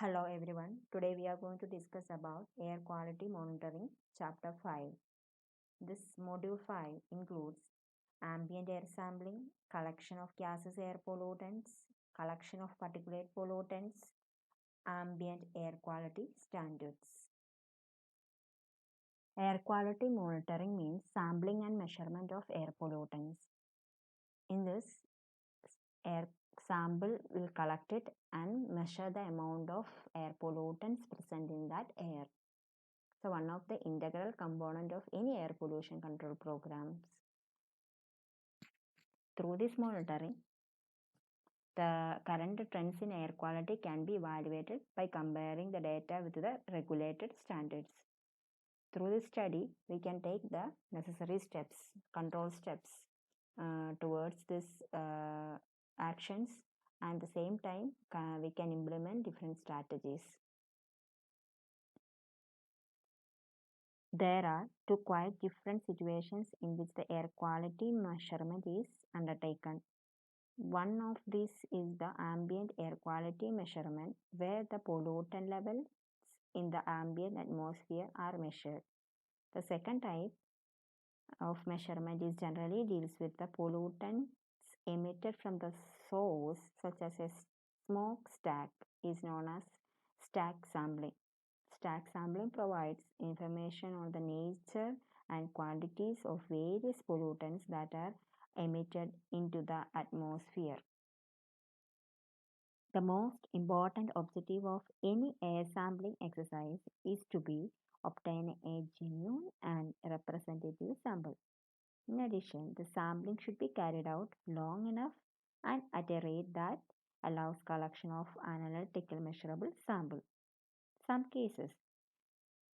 Hello everyone. Today we are going to discuss about air quality monitoring, chapter 5. This module 5 includes ambient air sampling, collection of gases air pollutants, collection of particulate pollutants, ambient air quality standards. Air quality monitoring means sampling and measurement of air pollutants. In this, air sample will collect it and measure the amount of air pollutants present in that air. So one of the integral component of any air pollution control programs. Through this monitoring, the current trends in air quality can be evaluated by comparing the data with the regulated standards. Through this study, we can take the necessary steps, control steps towards this actions, and at the same time we can implement different strategies. There are two quite different situations in which the air quality measurement is undertaken. One of these is the ambient air quality measurement, where the pollutant levels in the ambient atmosphere are measured. The second type of measurement is generally deals with the pollutants emitted from the source, such as a smokestack, is known as stack sampling. Stack sampling provides information on the nature and quantities of various pollutants that are emitted into the atmosphere. The most important objective of any air sampling exercise is to obtain a genuine and representative sample. In addition, the sampling should be carried out long enough and at a rate that allows collection of analytical measurable sample. Some cases,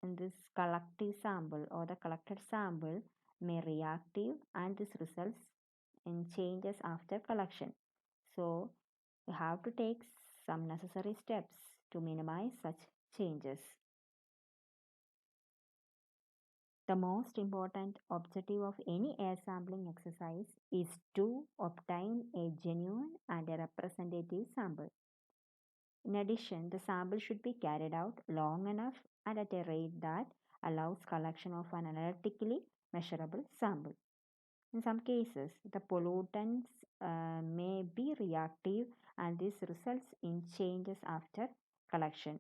in this collective sample or the collected sample may reactive, and this results in changes after collection. So we have to take some necessary steps to minimize such changes. The most important objective of any air sampling exercise is to obtain a genuine and a representative sample. In addition, the sample should be carried out long enough and at a rate that allows collection of an analytically measurable sample. In some cases, the pollutants may be reactive, and this results in changes after collection.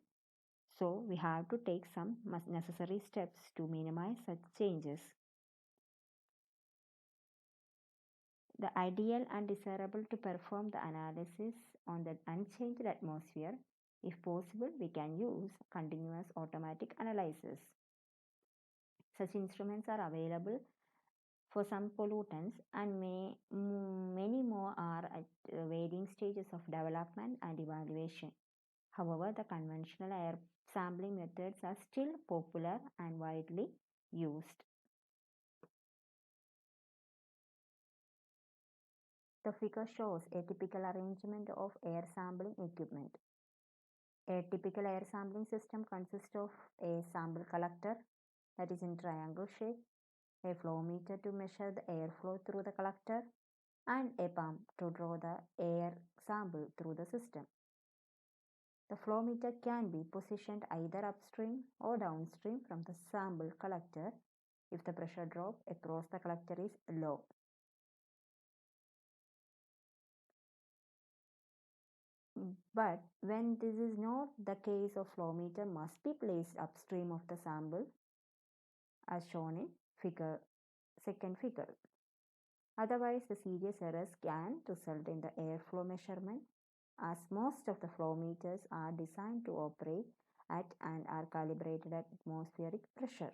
So we have to take some necessary steps to minimize such changes. The ideal and desirable to perform the analysis on the unchanged atmosphere. If possible, we can use continuous automatic analyses. Such instruments are available for some pollutants, and many more are at varying stages of development and evaluation. However, the conventional air sampling methods are still popular and widely used. The figure shows a typical arrangement of air sampling equipment. A typical air sampling system consists of a sample collector that is in triangle shape, a flow meter to measure the airflow through the collector, and a pump to draw the air sample through the system. The flow meter can be positioned either upstream or downstream from the sample collector if the pressure drop across the collector is low. But when this is not the case, a flow meter must be placed upstream of the sample as shown in second figure. Otherwise, the serious errors can result in the airflow measurement, as most of the flow meters are designed to operate at and are calibrated at atmospheric pressure.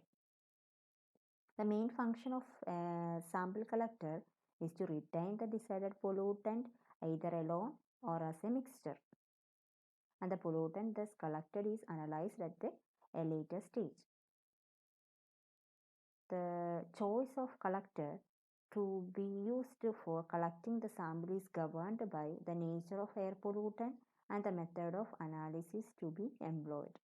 The main function of a sample collector is to retain the desired pollutant either alone or as a mixture, and the pollutant thus collected is analyzed at a later stage. The choice of collector to be used for collecting the sample is governed by the nature of air pollutant and the method of analysis to be employed.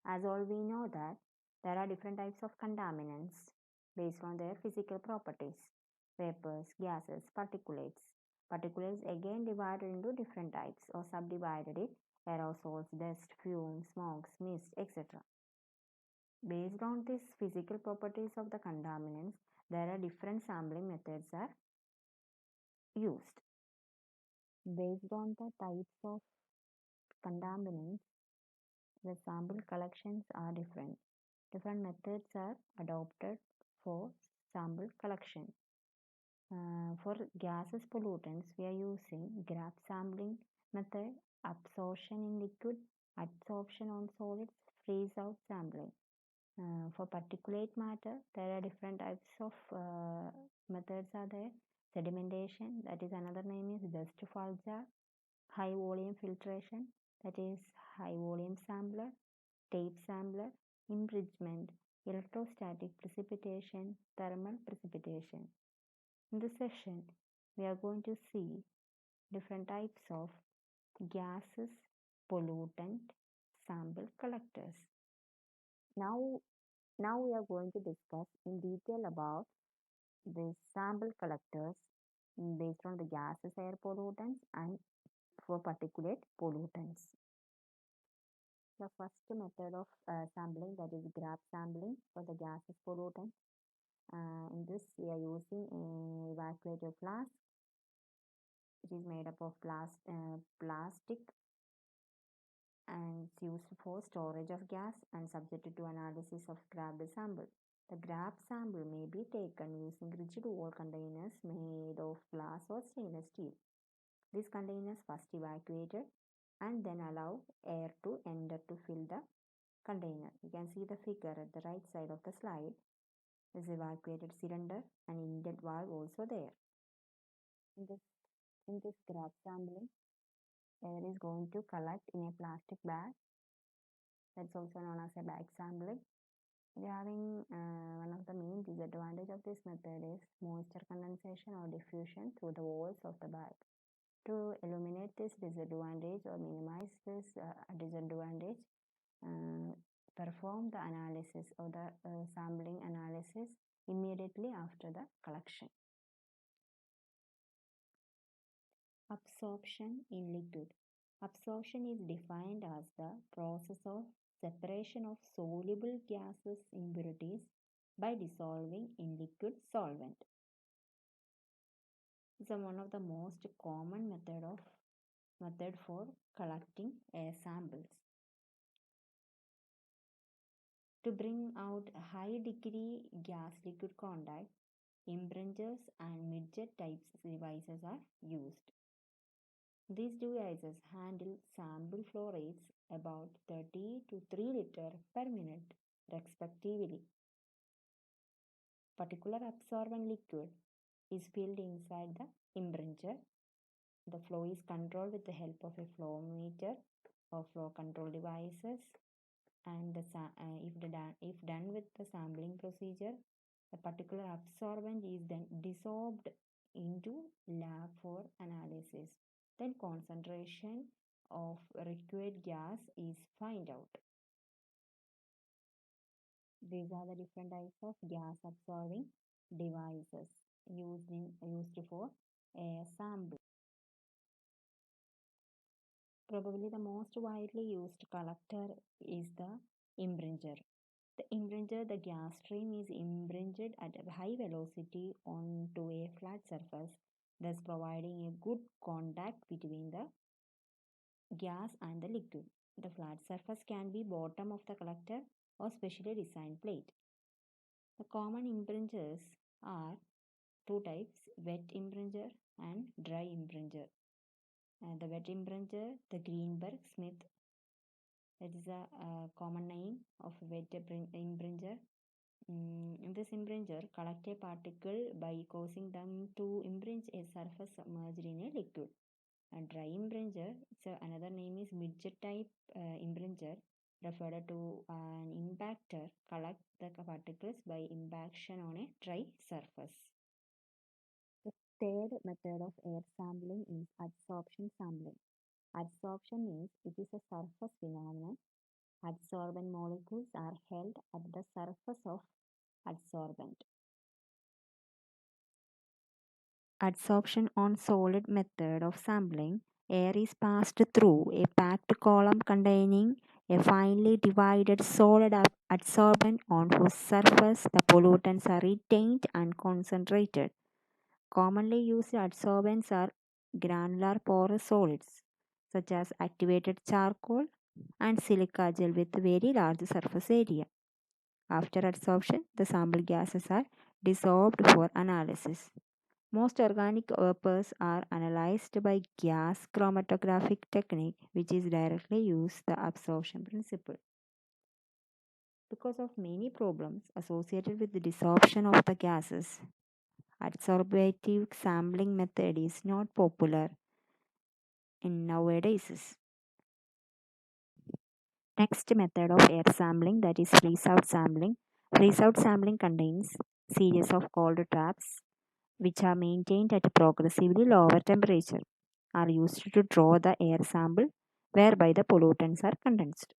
As all we know that there are different types of contaminants based on their physical properties. vapors, gases, particulates. Particulates again divided into different types or subdivided in aerosols, dust, fumes, smokes, mist, etc. Based on these physical properties of the contaminants, there are different sampling methods are used. Based on the types of contaminants, the sample collections are different. Different methods are adopted for sample collection. For gases pollutants, we are using graph sampling method, absorption in liquid, adsorption on solids, freeze out sampling. For particulate matter, there are different types of methods are there. Sedimentation, that is another name is dust fulger. High volume filtration, that is high volume sampler. Tape sampler, impingement, electrostatic precipitation, thermal precipitation. In this session, we are going to see different types of gases, pollutant, sample collectors. Now we are going to discuss in detail about the sample collectors based on the gases, air pollutants and for particulate pollutants. The first method of sampling, that is graph sampling for the gases pollutant. In this we are using a evacuator flask. It is made up of plastic and it's used for storage of gas and subjected to analysis of scrapped sample. The graph sample may be taken using rigid wall containers made of glass or stainless steel. These containers first evacuated and then allow air to enter to fill the container. You can see the figure at the right side of the slide. There is evacuated cylinder and inlet valve also there. In this graph sampling, air is going to collect in a plastic bag. That's also known as a bag sampling. Having one of the main disadvantage of this method is moisture condensation or diffusion through the walls of the bag. To eliminate this disadvantage or minimize this disadvantage, perform the analysis or the sampling analysis immediately after the collection. Absorption in liquid. Absorption is defined as the process of separation of soluble gases impurities by dissolving in liquid solvent. It's one of the most common method for collecting air samples. To bring out high degree gas liquid contact, impingers and midget types devices are used. These devices handle sample flow rates about 30 to 3 liters per minute respectively. Particular absorbent liquid is filled inside the impinger. The flow is controlled with the help of a flow meter or flow control devices, and if done with the sampling procedure, the particular absorbent is then desorbed into lab for analysis. Then concentration of required gas is found out. These are the different types of gas absorbing devices used for air sampling. Probably the most widely used collector is the impinger. The impinger, the gas stream is impinged at a high velocity onto a flat surface, thus providing a good contact between the gas and the liquid. The flat surface can be bottom of the collector or specially designed plate. The common impingers are two types, wet impinger and dry impinger. The wet impinger, the Greenberg Smith, that is a common name of wet impinger. This impinger collect a particle by causing them to impinge a surface submerged in a liquid. A dry impinger, another name is midget type impinger, referred to an impactor, collect the particles by impaction on a dry surface. The third method of air sampling is adsorption sampling. Adsorption means it is a surface phenomenon. Adsorbent molecules are held at the surface of adsorbent. Adsorption on solid method of sampling. Air is passed through a packed column containing a finely divided solid adsorbent on whose surface the pollutants are retained and concentrated. Commonly used adsorbents are granular porous solids such as activated charcoal and silica gel with very large surface area. After adsorption, the sample gases are desorbed for analysis. Most organic vapors are analyzed by gas chromatographic technique, which is directly use the absorption principle. Because of many problems associated with the desorption of the gases, adsorbative sampling method is not popular in nowadays. Next method of air sampling, that is freeze-out sampling. Freeze-out sampling contains series of cold traps which are maintained at a progressively lower temperature, are used to draw the air sample whereby the pollutants are condensed.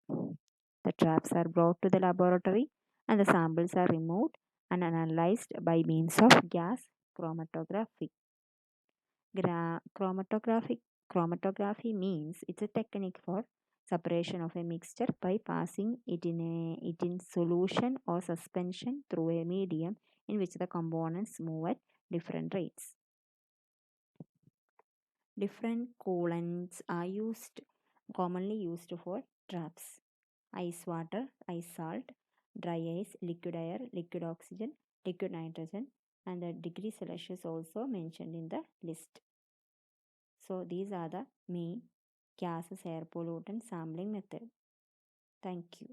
The traps are brought to the laboratory and the samples are removed and analyzed by means of gas chromatography. Chromatography means it's a technique for separation of a mixture by passing it in solution or suspension through a medium in which the components move at different rates. Different coolants are commonly used for traps. Ice water, ice salt, dry ice, liquid air, liquid oxygen, liquid nitrogen, and the degree Celsius also mentioned in the list. So these are the main gases air pollutant sampling method. Thank you.